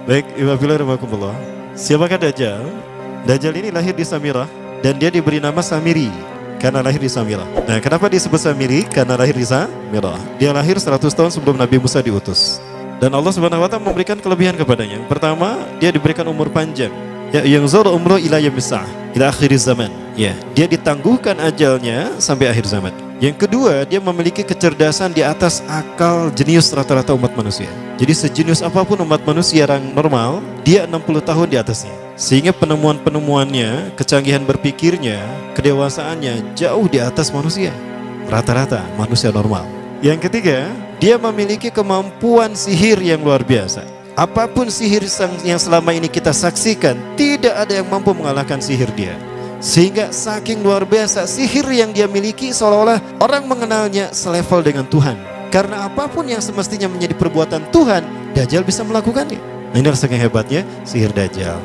Baik, Iwabillah. Siapakah Dajjal? Dajjal ini lahir di Samirah dan dia diberi nama Samiri karena lahir di Samirah. Nah, kenapa disebut Samiri? Karena lahir di Samirah. Dia lahir 100 tahun sebelum Nabi Musa diutus. Dan Allah Subhanahu wa taala memberikan kelebihan kepadanya. Yang pertama, dia diberikan umur panjang. Ya, yang zara umru ila yamsah, ila akhir zaman. Ya, dia ditangguhkan ajalnya sampai akhir zaman. Yang kedua, dia memiliki kecerdasan di atas akal jenius rata-rata umat manusia. Jadi sejenius apapun umat manusia yang normal, dia 60 tahun di atasnya. Sehingga penemuan-penemuannya, kecanggihan berpikirnya, kedewasaannya jauh di atas manusia. Rata-rata manusia normal. Yang ketiga, dia memiliki kemampuan sihir yang luar biasa. Apapun sihir yang selama ini kita saksikan, tidak ada yang mampu mengalahkan sihir dia. Sehingga saking luar biasa sihir yang dia miliki, seolah-olah orang mengenalnya selevel dengan Tuhan. Karena apapun yang semestinya menjadi perbuatan Tuhan, Dajjal bisa melakukannya. Nah, ini saking hebatnya sihir Dajjal.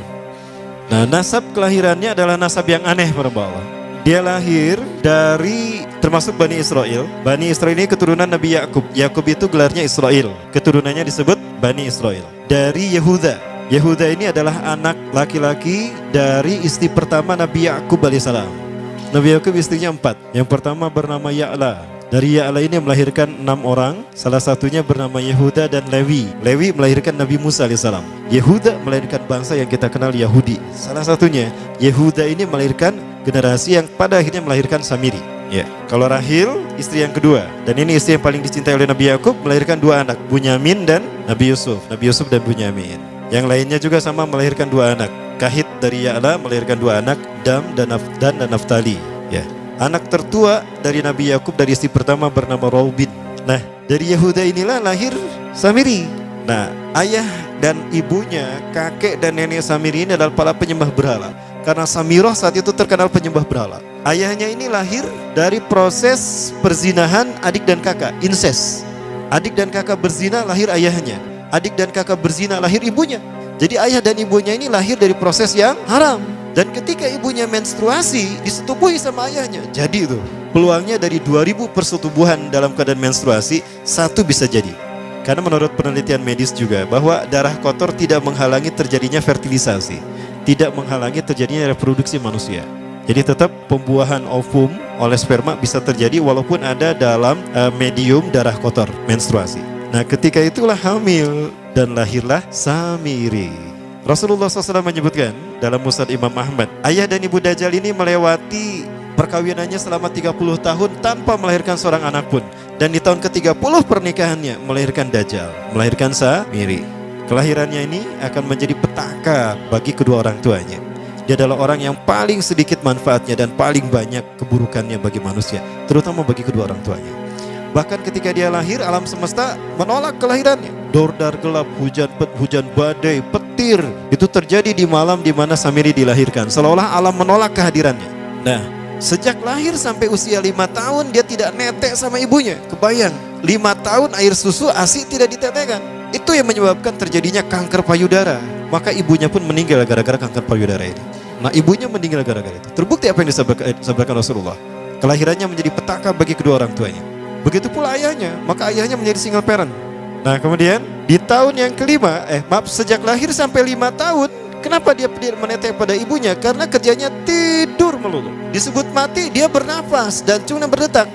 Nah, nasab kelahirannya adalah nasab yang aneh para Allah. Dia lahir dari termasuk Bani Israel. Bani Israel ini keturunan Nabi Yakub. Yakub itu gelarnya Israel. Keturunannya disebut Bani Israel. Dari Yehuda. Yehuda ini adalah anak laki-laki dari istri pertama Nabi Yakub alaihissalam. Nabi Yakub istrinya 4. Yang pertama bernama Ya'la. Dari Ya'la ini melahirkan 6 orang. Salah satunya bernama Yehuda dan Lewi. Lewi melahirkan Nabi Musa alaihissalam. Yehuda melahirkan bangsa yang kita kenal Yahudi. Salah satunya Yehuda ini melahirkan generasi yang pada akhirnya melahirkan Samiri. Ya, kalau Rahil istri yang kedua, dan ini istri yang paling dicintai oleh Nabi Yakub, melahirkan 2 anak, Bunyamin dan Nabi Yusuf. Nabi Yusuf dan Bunyamin. Yang lainnya juga sama melahirkan 2 anak. Kahit dari Ya'la melahirkan 2 anak, Dam dan Naftali. Ya. Anak tertua dari Nabi Yakub dari istri pertama bernama Raubin. Nah, dari Yehuda inilah lahir Samiri. Nah, ayah dan ibunya, kakek dan nenek Samiri ini adalah para penyembah berhala. Karena Samirah saat itu terkenal penyembah berhala. Ayahnya ini lahir dari proses perzinahan adik dan kakak, incest. Adik dan kakak berzina, lahir ayahnya. Adik dan kakak berzina, lahir ibunya. Jadi ayah dan ibunya ini lahir dari proses yang haram. Dan ketika ibunya menstruasi, disetubuhi sama ayahnya. Jadi itu peluangnya dari 2000 persetubuhan dalam keadaan menstruasi, 1 bisa jadi. Karena menurut penelitian medis juga bahwa darah kotor tidak menghalangi terjadinya fertilisasi, tidak menghalangi terjadinya reproduksi manusia. Jadi tetap pembuahan ovum oleh sperma bisa terjadi walaupun ada dalam medium darah kotor, menstruasi. Nah, ketika itulah hamil dan lahirlah Samiri. Rasulullah SAW menyebutkan dalam Musnad Imam Ahmad, ayah dan ibu Dajjal ini melewati perkawinannya selama 30 tahun tanpa melahirkan seorang anak pun. Dan di tahun ke-30 pernikahannya melahirkan Dajjal, melahirkan Samiri. Kelahirannya ini akan menjadi petaka bagi kedua orang tuanya. Dia adalah orang yang paling sedikit manfaatnya dan paling banyak keburukannya bagi manusia, terutama bagi kedua orang tuanya. Bahkan ketika dia lahir, alam semesta menolak kelahirannya. Dordar gelap, hujan badai, petir, itu terjadi di malam di mana Samiri dilahirkan. Seolah-olah alam menolak kehadirannya. Nah, sejak lahir sampai usia 5 tahun dia tidak netek sama ibunya. Kebayang, 5 tahun air susu ASI tidak ditetekkan. Itu yang menyebabkan terjadinya kanker payudara. Maka ibunya pun meninggal gara-gara kanker payudara ini. Nah, ibunya meninggal gara-gara itu. Terbukti apa yang disabdakan Rasulullah. Kelahirannya menjadi petaka bagi kedua orang tuanya. Begitu pula ayahnya, maka ayahnya menjadi single parent. Nah, kemudian di tahun yang kelima, sejak lahir sampai 5 tahun, kenapa dia menetek pada ibunya? Karena kerjanya tidur melulu. Disebut mati, dia bernafas dan cuma berdetak.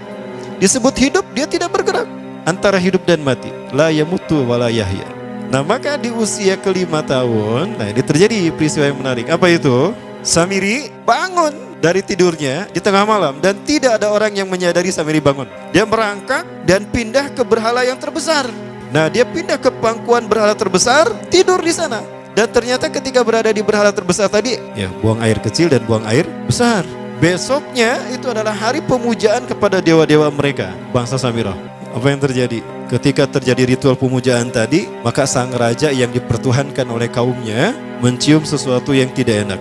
Disebut hidup, dia tidak bergerak. Antara hidup dan mati, la yamutu wa la yahya. Nah, maka di usia ke-5 tahun, nah ini terjadi peristiwa yang menarik. Apa itu? Samiri bangun dari tidurnya di tengah malam dan tidak ada orang yang menyadari Samiri bangun. Dia merangkak dan pindah ke berhala yang terbesar. Nah, dia pindah ke pangkuan berhala terbesar, tidur di sana. Dan ternyata ketika berada di berhala terbesar tadi, ya buang air kecil dan buang air besar. Besoknya itu adalah hari pemujaan kepada dewa-dewa mereka, bangsa Samirah. Apa yang terjadi? Ketika terjadi ritual pemujaan tadi, maka sang raja yang dipertuhankan oleh kaumnya mencium sesuatu yang tidak enak.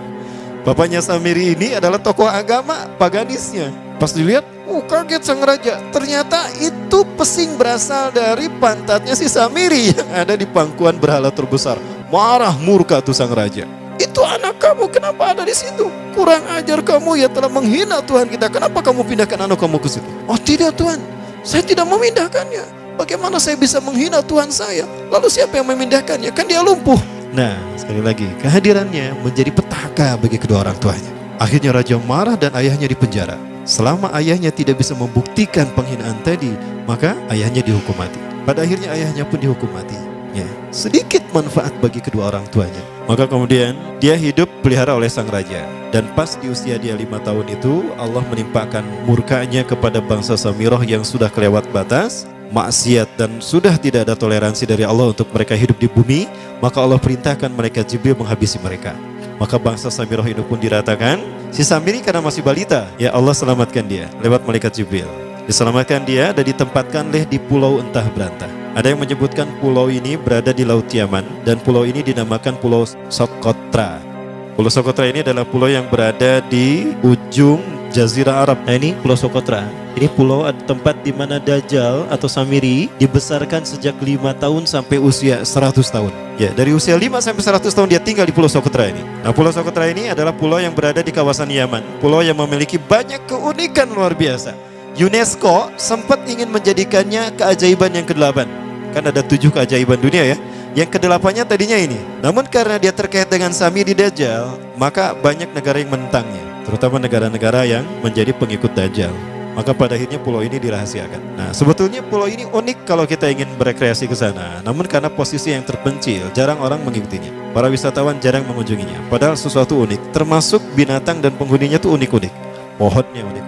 Bapaknya Samiri ini adalah tokoh agama paganisnya. Pas dilihat, kaget sang raja. Ternyata itu pesing berasal dari pantatnya si Samiri yang ada di pangkuan berhala terbesar. Marah murka tuh sang raja. Itu anak kamu, kenapa ada di situ? Kurang ajar kamu, ya telah menghina Tuhan kita. Kenapa kamu pindahkan anak kamu ke situ? Oh tidak Tuhan, saya tidak memindahkannya. Bagaimana saya bisa menghina Tuhan saya? Lalu siapa yang memindahkannya? Kan dia lumpuh. Nah, sekali lagi, kehadirannya menjadi petaka bagi kedua orang tuanya. Akhirnya raja marah dan ayahnya dipenjara. Selama ayahnya tidak bisa membuktikan penghinaan tadi, maka ayahnya dihukum mati. Pada akhirnya ayahnya pun dihukum mati. Ya, sedikit manfaat bagi kedua orang tuanya. Maka kemudian dia hidup pelihara oleh sang raja. Dan pas di usia dia 5 tahun itu, Allah menimpakan murkanya kepada bangsa Samirah yang sudah kelewat batas, maksiat, dan sudah tidak ada toleransi dari Allah untuk mereka hidup di bumi. Maka Allah perintahkan malaikat Jibril menghabisi mereka. Maka bangsa Samirah itu pun diratakan. Si Samiri karena masih balita, ya Allah selamatkan dia lewat malaikat Jibril. Diselamatkan dia dan ditempatkanlah di pulau entah berantah. Ada yang menyebutkan pulau ini berada di Laut Yaman dan pulau ini dinamakan Pulau Socotra. Pulau Socotra ini adalah pulau yang berada di ujung Jazirah Arab. Nah, ini Pulau Socotra. Ini pulau tempat di mana Dajjal atau Samiri dibesarkan sejak 5 tahun sampai usia 100 tahun. Ya, dari usia 5 sampai 100 tahun dia tinggal di Pulau Socotra ini. Nah, Pulau Socotra ini adalah pulau yang berada di kawasan Yaman. Pulau yang memiliki banyak keunikan luar biasa. UNESCO sempat ingin menjadikannya keajaiban yang ke-8. Kan ada 7 keajaiban dunia ya. Yang ke-8-nya tadinya ini. Namun karena dia terkait dengan Samiri Dajjal, maka banyak negara yang menentangnya, terutama negara-negara yang menjadi pengikut Dajjal. Maka pada akhirnya pulau ini dirahasiakan. Nah, sebetulnya pulau ini unik kalau kita ingin berekreasi ke sana. Namun karena posisi yang terpencil, jarang orang mengikutinya. Para wisatawan jarang mengunjunginya. Padahal sesuatu unik, termasuk binatang dan penghuninya tuh unik-unik. Pohonnya unik.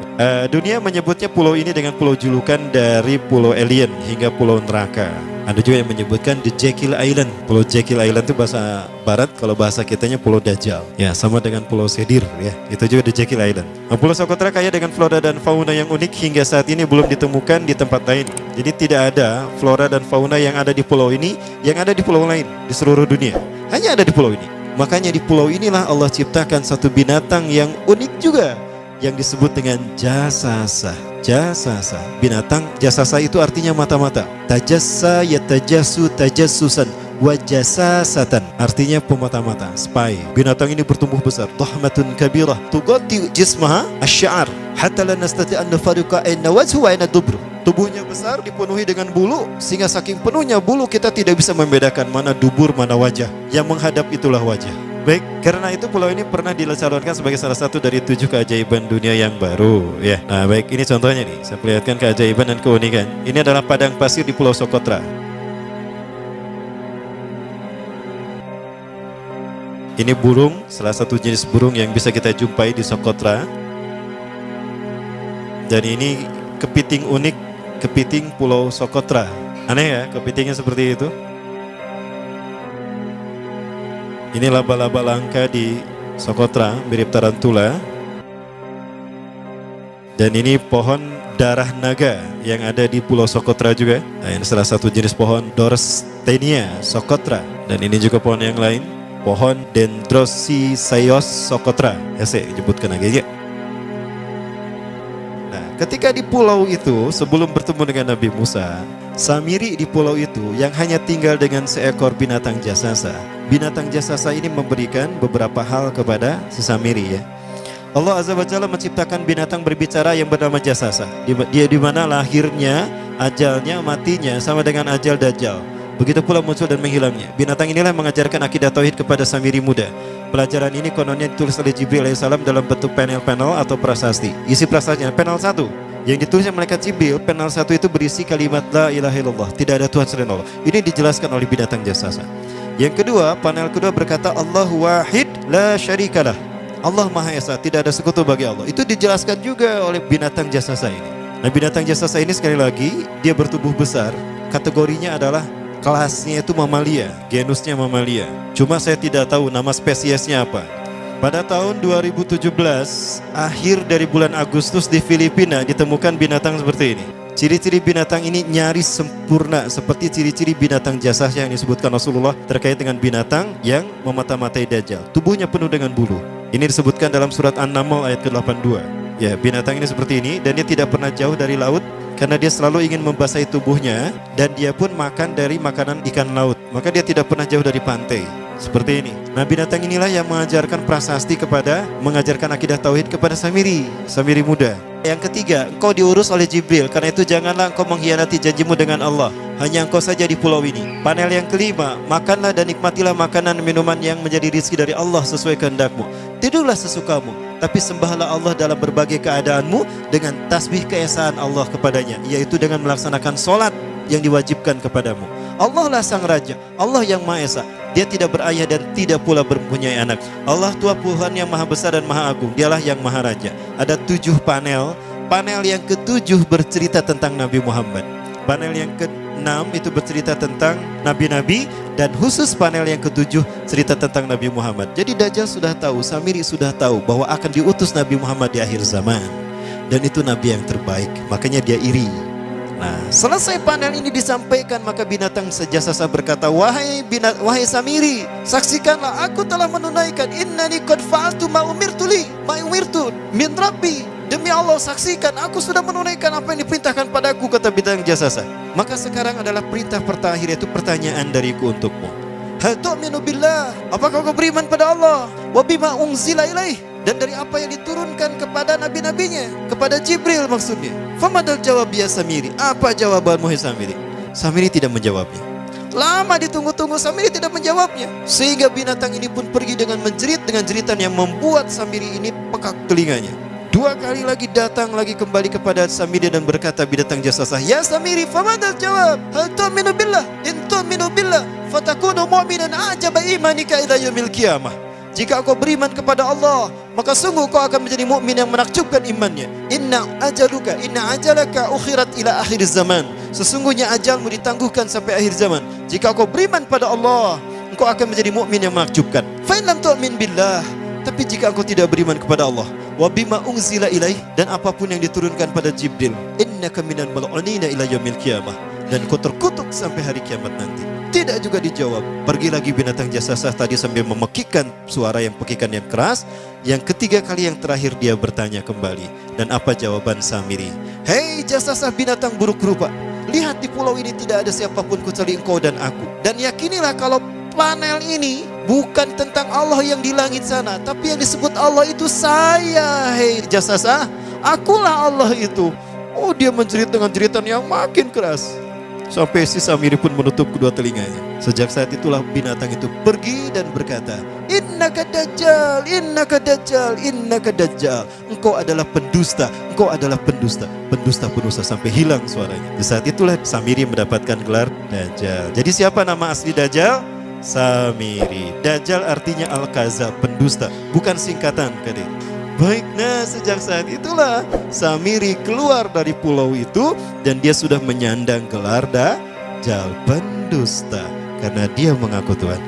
Dunia menyebutnya pulau ini dengan pulau julukan dari pulau alien hingga pulau neraka. Ada juga yang menyebutkan The Jekyll Island. Pulau Jekyll Island itu bahasa barat, kalau bahasa kitanya Pulau Dajjal. Ya, sama dengan Pulau Sedir ya. Itu juga The Jekyll Island. Nah, Pulau Socotra kaya dengan flora dan fauna yang unik hingga saat ini belum ditemukan di tempat lain. Jadi tidak ada flora dan fauna yang ada di pulau ini yang ada di pulau lain di seluruh dunia. Hanya ada di pulau ini. Makanya di pulau inilah Allah ciptakan satu binatang yang unik juga, yang disebut dengan jasasa. Jasasa, binatang jasasa itu artinya mata-mata. Tajassa yatajassu tajassusan wa jasasatan, artinya pemata-mata, spy. Binatang ini bertumbuh besar, dhahmatun kabirah tughatti jismaha asy-sya'r hatta la nastati' an nafariqa ayna wajhu wa ayna dubru. Tubuhnya besar, dipenuhi dengan bulu, sehingga saking penuhnya bulu kita tidak bisa membedakan mana dubur mana wajah. Yang menghadap itulah wajah. Baik, karena itu pulau ini pernah dicalonkan sebagai salah satu dari 7 keajaiban dunia yang baru ya. Nah, baik, ini contohnya nih. Saya perlihatkan keajaiban dan keunikan. Ini adalah padang pasir di Pulau Socotra. Ini burung, salah satu jenis burung yang bisa kita jumpai di Socotra. Dan ini kepiting unik, kepiting Pulau Socotra. Aneh ya, kepitingnya seperti itu. Ini laba-laba langka di Socotra, mirip tarantula. Dan ini pohon darah naga yang ada di Pulau Socotra juga. Nah, ini salah satu jenis pohon Dorstenia Socotra. Dan ini juga pohon yang lain, pohon Dendrocysaios Socotra. Ya, saya sebutkan lagi ya. Nah, ketika di pulau itu sebelum bertemu dengan Nabi Musa, Samiri di pulau itu yang hanya tinggal dengan seekor binatang jasasa. Binatang jasasa ini memberikan beberapa hal kepada si Samiri ya. Allah Azza wa Jalla menciptakan binatang berbicara yang bernama jasasa. Dia di mana lahirnya, ajalnya, matinya sama dengan ajal Dajjal. Begitu pula muncul dan menghilangnya. Binatang inilah yang mengajarkan akidah tauhid kepada Samiri muda. Pelajaran ini kononnya ditulis oleh Jibril alaihissalam dalam bentuk panel-panel atau prasasti. Isi prasastinya panel 1 yang ditulis oleh malaikat Jibril, panel 1 itu berisi kalimat la ilaha illallah, tidak ada Tuhan selain Allah. Ini dijelaskan oleh binatang jasasa. Yang kedua, panel kedua berkata Allahu wahid la syarikalah. Allah Maha Esa, tidak ada sekutu bagi Allah. Itu dijelaskan juga oleh binatang jasasa ini. Nah, binatang jasasa ini sekali lagi dia bertubuh besar. Kategorinya adalah kelasnya itu mamalia, genusnya mamalia. Cuma saya tidak tahu nama spesiesnya apa. Pada tahun 2017, akhir dari bulan Agustus di Filipina ditemukan binatang seperti ini. Ciri-ciri binatang ini nyaris sempurna seperti ciri-ciri binatang jasasa yang disebutkan Rasulullah terkait dengan binatang yang memata-matai Dajjal. Tubuhnya penuh dengan bulu. Ini disebutkan dalam surat An-Naml ayat ke-82. Ya, binatang ini seperti ini dan dia tidak pernah jauh dari laut karena dia selalu ingin membasahi tubuhnya dan dia pun makan dari makanan ikan laut. Maka dia tidak pernah jauh dari pantai. Seperti ini. Nah, binatang inilah yang mengajarkan prasasti mengajarkan akidah tauhid kepada Samiri muda. Yang ketiga, engkau diurus oleh Jibril, karena itu janganlah engkau mengkhianati janjimu dengan Allah. hanya engkau saja di pulau ini. Panel yang kelima, makanlah dan nikmatilah makanan minuman yang menjadi rizki dari Allah sesuai kehendakmu. Tidurlah sesukamu, tapi sembahlah Allah dalam berbagai keadaanmu dengan tasbih keesaan Allah kepadanya, yaitu dengan melaksanakan solat yang diwajibkan kepadamu. Allah lah sang raja, Allah yang Maha Esa. Dia tidak berayah dan tidak pula mempunyai anak. Allah Tuhan Tuhan yang maha besar dan maha agung. Dialah yang maha raja. Ada 7 panel. Panel yang ke-7 bercerita tentang Nabi Muhammad. Panel yang ke-6 itu bercerita tentang nabi-nabi, dan khusus panel yang ke-7 cerita tentang Nabi Muhammad. Jadi Dajjal sudah tahu, Samiri sudah tahu bahwa akan diutus Nabi Muhammad di akhir zaman, dan itu nabi yang terbaik, makanya dia iri. Nah, selesai panel ini disampaikan, maka binatang sejasasa berkata, wahai Samiri, saksikanlah aku telah menunaikan, innani qad fa'altu ma umirtu min rabbi. Demi Allah, saksikan aku sudah menunaikan apa yang diperintahkan padaku, kata binatang jasasa. Maka sekarang adalah perintah terakhir, yaitu pertanyaan dariku untukmu. Hal tu'minu billah, apakah kau beriman pada Allah? Wa bima unzila ilaih, dan dari apa yang diturunkan kepada nabi-nabinya, kepada Jibril maksudnya. Famadal jawab ya Samiri, apa jawabanmu hai Samiri? Samiri tidak menjawabnya. Lama ditunggu-tunggu, Samiri tidak menjawabnya, sehingga binatang ini pun pergi dengan menjerit dengan jeritan yang membuat Samiri ini pekak telinganya. 2 kali lagi datang lagi kembali kepada Samiri dan berkata binatang jasasa, ya Samiri, famadal jawab? Hal tu'minu billah, in tu'minu billah fatakunu mu'minan ajaba imanika ila yaumil qiyamah. Jika kau beriman kepada Allah, maka sungguh kau akan menjadi mukmin yang menakjubkan imannya. Inna ajalaka ukhirat ila akhir zaman. Sesungguhnya ajalmu ditangguhkan sampai akhir zaman. Jika kau beriman pada Allah, engkau akan menjadi mukmin yang menakjubkan. Fa in lam tu'min billah, tapi jika engkau tidak beriman kepada Allah, wa bima unzila ilaih, dan apapun yang diturunkan pada Jibril, innaka minal mal'unina ila yaumil qiyamah, dan kau terkutuk sampai hari kiamat nanti. Tidak juga dijawab. Pergi lagi binatang jasasa tadi sambil memekikkan suara yang pekikan yang keras. Yang ketiga kali yang terakhir dia bertanya kembali. Dan apa jawaban Samiri? Hei jasasa binatang buruk rupa, lihat di pulau ini tidak ada siapapun kecuali engkau dan aku. Dan yakinilah kalau panel ini bukan tentang Allah yang di langit sana, tapi yang disebut Allah itu saya. Hei jasasa, akulah Allah itu. Oh, dia menjerit dengan jeritan yang makin keras, sampai si Samiri pun menutup kedua telinganya. Sejak saat itulah binatang itu pergi dan berkata, innaka dajjal, innaka dajjal, innaka dajjal. Engkau adalah pendusta, engkau adalah pendusta, pendusta sampai hilang suaranya. Di saat itulah Samiri mendapatkan gelar Dajjal. Jadi siapa nama asli Dajjal? Samiri. Dajjal artinya Al-Kazab, pendusta, bukan singkatan kadek. Baik, nah sejak saat itulah Samiri keluar dari pulau itu dan dia sudah menyandang gelar Dajjal, pendusta, karena dia mengaku Tuhan.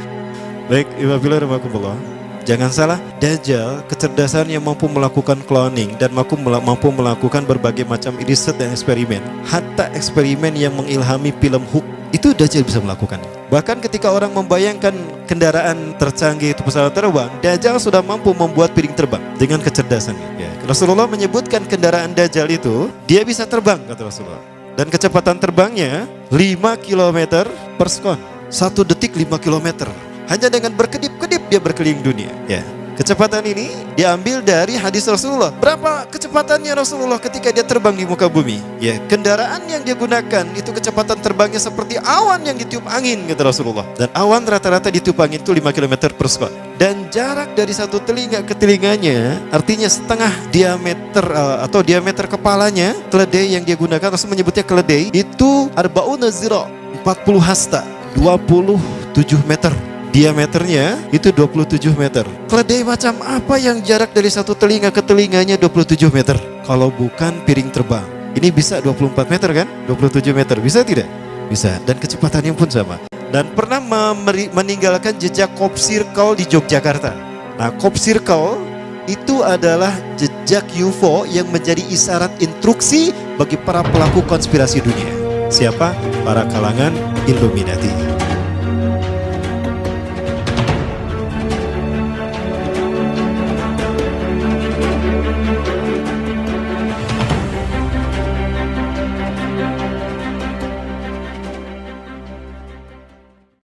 Baik, Iwabillah, jangan salah, Dajjal kecerdasan yang mampu melakukan cloning dan mampu melakukan berbagai macam riset dan eksperimen. Hatta eksperimen yang mengilhami film Hook itu Dajjal bisa melakukan. Bahkan ketika orang membayangkan kendaraan tercanggih itu pesawat terbang, Dajjal sudah mampu membuat piring terbang dengan kecerdasannya. Ya, Rasulullah menyebutkan kendaraan Dajjal itu dia bisa terbang, kata Rasulullah. Dan kecepatan terbangnya 5 km per sekon. 1 detik 5 km. Hanya dengan berkedip-kedip dia berkeliling dunia. Ya. Kecepatan ini diambil dari hadis Rasulullah. Berapa kecepatannya Rasulullah ketika dia terbang di muka bumi? Ya, kendaraan yang dia gunakan itu kecepatan terbangnya seperti awan yang ditiup angin, kata Rasulullah. Dan awan rata-rata ditiup angin itu 5 km per sekon. Dan jarak dari satu telinga ke telinganya, artinya setengah diameter atau diameter kepalanya, keledai yang dia gunakan, Rasul menyebutnya keledai, itu arba'una zira, 40 hasta, 27 meter. Diameternya itu 27 meter. Keledai macam apa yang jarak dari satu telinga ke telinganya 27 meter? Kalau bukan piring terbang. Ini bisa 24 meter kan? 27 meter, bisa tidak? Bisa, dan kecepatannya pun sama. Dan pernah meninggalkan jejak Cop Circle di Yogyakarta. Nah, Cop Circle itu adalah jejak UFO yang menjadi isyarat instruksi bagi para pelaku konspirasi dunia. Siapa? Para kalangan Illuminati.